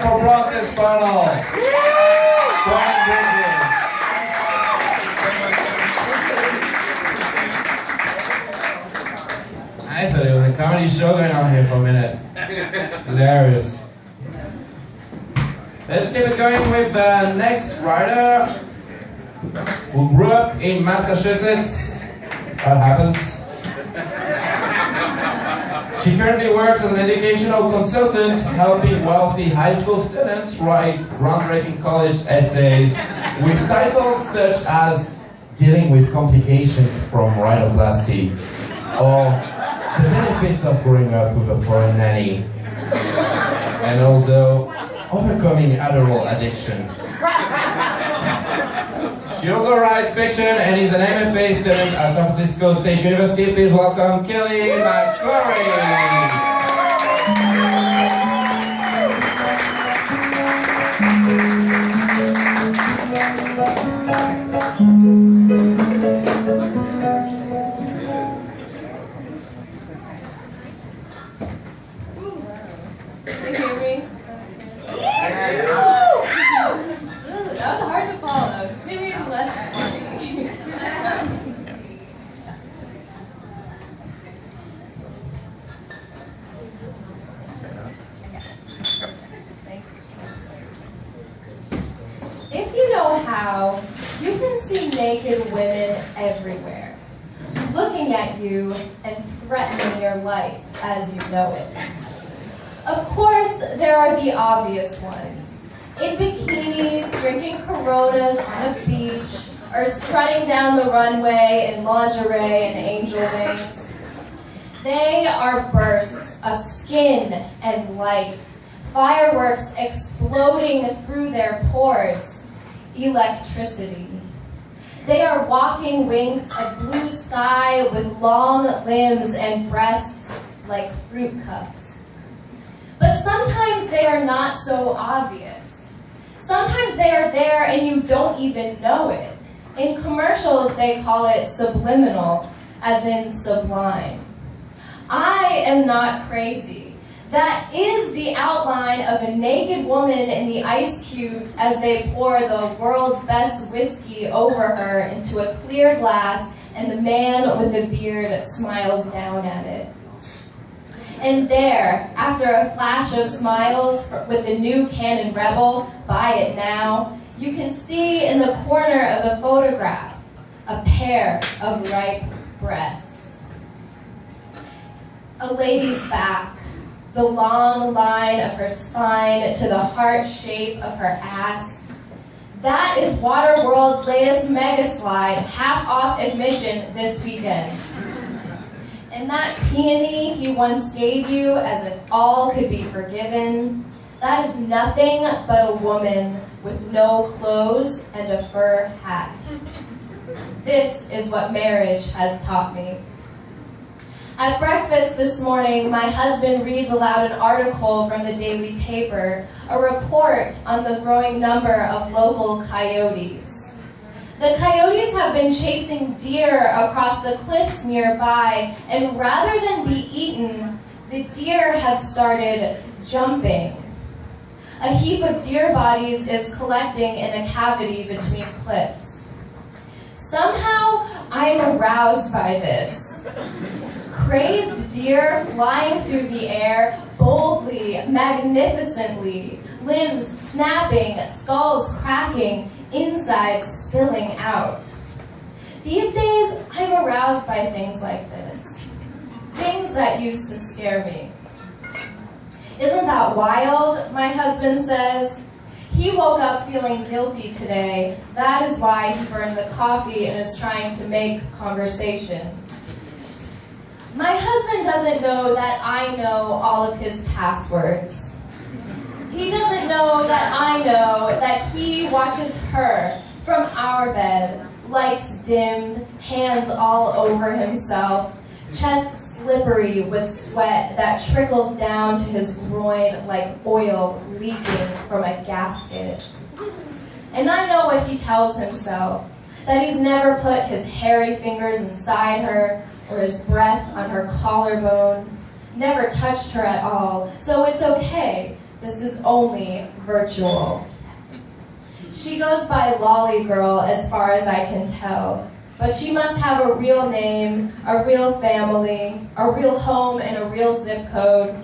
up for broadcast panel. Brian Bridges. I thought it was a comedy show going on here for a minute. Hilarious. Let's keep it going with the next writer who grew up in Massachusetts. That happens. She currently works as an educational consultant, helping wealthy high school students write groundbreaking college essays with titles such as Dealing with Complications from Rhinoplasty or The Benefits of Growing Up with a Foreign Nanny, and also Overcoming Adderall Addiction. She also writes fiction and is an MFA student at San Francisco State University. Please welcome Kelly McClorey. Can you hear me? That was hard to follow. It's maybe even less funny. If you know how, you can see naked women everywhere, looking at you and threatening your life as you know it. Of course, there are the obvious ones. In bikinis, drinking Coronas on a beach, or strutting down the runway in lingerie and angel wings. They are bursts of skin and light, fireworks exploding through their pores, electricity. They are walking wings of blue sky with long limbs and breasts like fruit cups. But sometimes they are not so obvious. Sometimes they are there and you don't even know it. In commercials, they call it subliminal, as in sublime. I am not crazy. That is the outline of a naked woman in the ice cubes as they pour the world's best whiskey over her into a clear glass, and the man with the beard smiles down at it. And there, after a flash of smiles with the new Canon Rebel, buy it now, you can see in the corner of the photograph a pair of ripe breasts. A lady's back, the long line of her spine to the heart shape of her ass. That is Waterworld's latest mega slide, half off admission this weekend. And that peony he once gave you as if all could be forgiven, that is nothing but a woman with no clothes and a fur hat. This is what marriage has taught me. At breakfast this morning, my husband reads aloud an article from the daily paper, a report on the growing number of local coyotes. The coyotes have been chasing deer across the cliffs nearby, and rather than be eaten, the deer have started jumping. A heap of deer bodies is collecting in a cavity between cliffs. Somehow, I'm aroused by this. Crazed deer flying through the air, boldly, magnificently, limbs snapping, skulls cracking, insides spilling out. These days, I'm aroused by things like this. Things that used to scare me. Isn't that wild, my husband says. He woke up feeling guilty today. That is why he burned the coffee and is trying to make conversation. My husband doesn't know that I know all of his passwords. He doesn't know that I know that he watches her from our bed, lights dimmed, hands all over himself, chest slippery with sweat that trickles down to his groin like oil leaking from a gasket. And I know what he tells himself, that he's never put his hairy fingers inside her or his breath on her collarbone, never touched her at all, so it's okay, This is only virtual. She goes by Lolly Girl as far as I can tell, but she must have a real name, a real family, a real home, and a real zip code.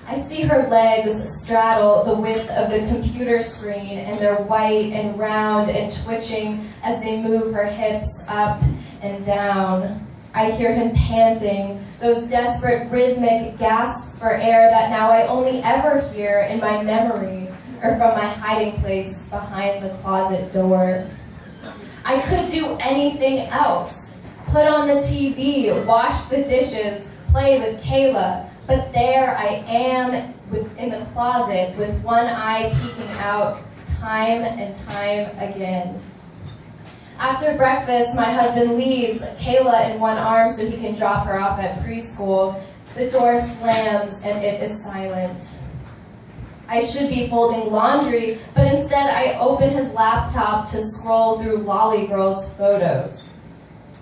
I see her legs straddle the width of the computer screen, and they're white and round and twitching as they move her hips up and down. I hear him panting, those desperate rhythmic gasps for air that now I only ever hear in my memory or from my hiding place behind the closet door. I could do anything else. Put on the TV, wash the dishes, play with Kayla, but there I am in the closet with one eye peeking out time and time again. After breakfast, my husband leaves, Kayla in one arm so he can drop her off at preschool. The door slams and it is silent. I should be folding laundry, but instead I open his laptop to scroll through Lolly Girl's photos.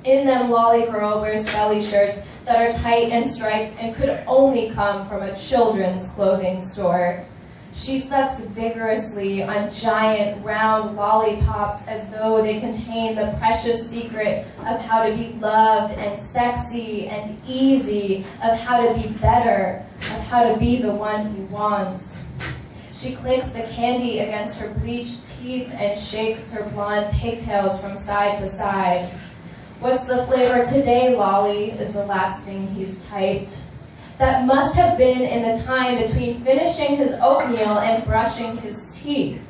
In them, Lolly Girl wears belly shirts that are tight and striped and could only come from a children's clothing store. She sucks vigorously on giant, round lollipops as though they contain the precious secret of how to be loved and sexy and easy, of how to be better, of how to be the one he wants. She clicks the candy against her bleached teeth and shakes her blonde pigtails from side to side. "What's the flavor today, Lolly?" is the last thing he's typed. That must have been in the time between finishing his oatmeal and brushing his teeth.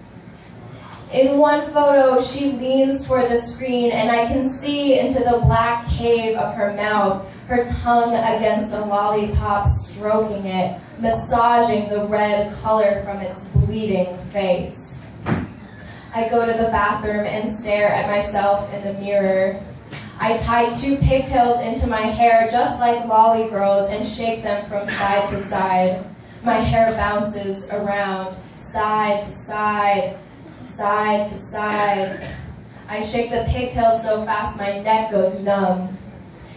In one photo, she leans toward the screen and I can see into the black cave of her mouth, her tongue against a lollipop, stroking it, massaging the red color from its bleeding face. I go to the bathroom and stare at myself in the mirror. I tie 2 pigtails into my hair just like Lolly Girls and shake them from side to side. My hair bounces around, side to side, side to side. I shake the pigtails so fast my neck goes numb.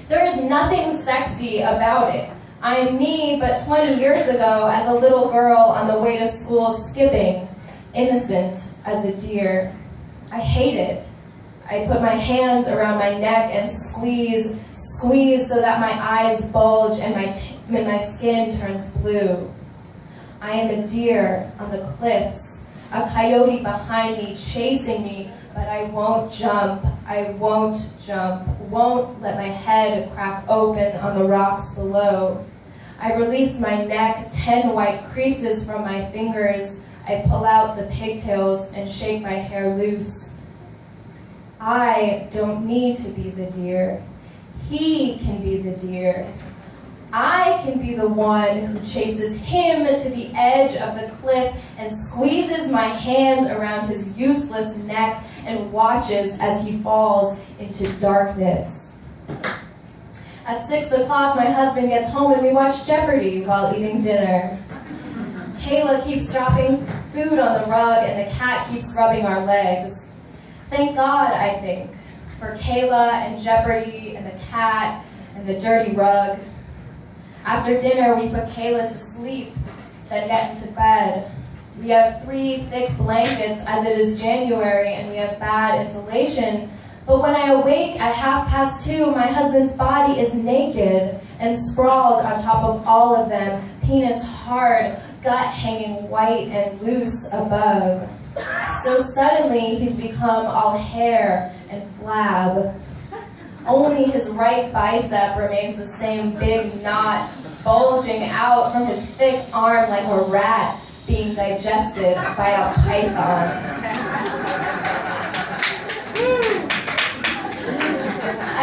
There is nothing sexy about it. I am me, but 20 years ago as a little girl on the way to school skipping, innocent as a deer. I hate it. I put my hands around my neck and squeeze so that my eyes bulge and my skin turns blue. I am a deer on the cliffs, a coyote behind me chasing me, but I won't jump, won't let my head crack open on the rocks below. I release my neck, 10 white creases from my fingers. I pull out the pigtails and shake my hair loose. I don't need to be the deer. He can be the deer. I can be the one who chases him to the edge of the cliff and squeezes my hands around his useless neck and watches as he falls into darkness. At 6 o'clock, my husband gets home and we watch Jeopardy while eating dinner. Kayla keeps dropping food on the rug and the cat keeps rubbing our legs. Thank God, I think, for Kayla and Jeopardy and the cat and the dirty rug. After dinner, we put Kayla to sleep, then get into bed. We have 3 thick blankets as it is January and we have bad insulation. But when I awake at 2:30, my husband's body is naked and sprawled on top of all of them, penis hard, gut hanging white and loose above. So suddenly, he's become all hair and flab. Only his right bicep remains the same big knot, bulging out from his thick arm like a rat being digested by a python.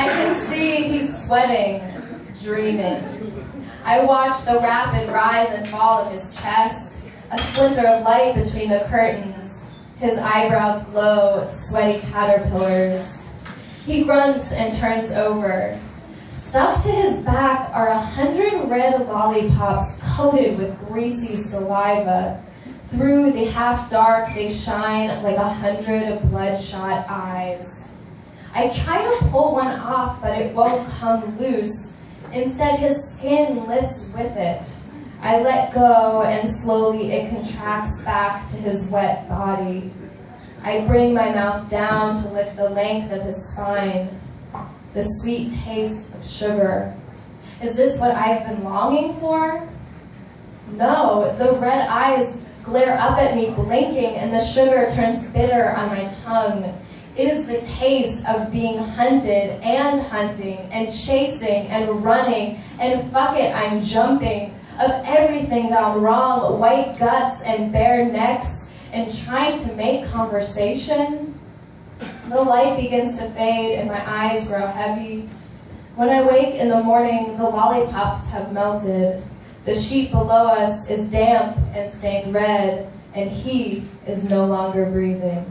I can see he's sweating, dreaming. I watch the rapid rise and fall of his chest, a splinter of light between the curtains. His eyebrows glow, sweaty caterpillars. He grunts and turns over. Stuck to his back are 100 red lollipops coated with greasy saliva. Through the half-dark, they shine like 100 bloodshot eyes. I try to pull one off, but it won't come loose. Instead, his skin lifts with it. I let go, and slowly it contracts back to his wet body. I bring my mouth down to lick the length of his spine, the sweet taste of sugar. Is this what I've been longing for? No, the red eyes glare up at me blinking, and the sugar turns bitter on my tongue. It is the taste of being hunted and hunting and chasing and running, and fuck it, I'm jumping, of everything gone wrong, white guts and bare necks, and trying to make conversation. The light begins to fade and my eyes grow heavy. When I wake in the morning, the lollipops have melted. The sheet below us is damp and stained red, and he is no longer breathing.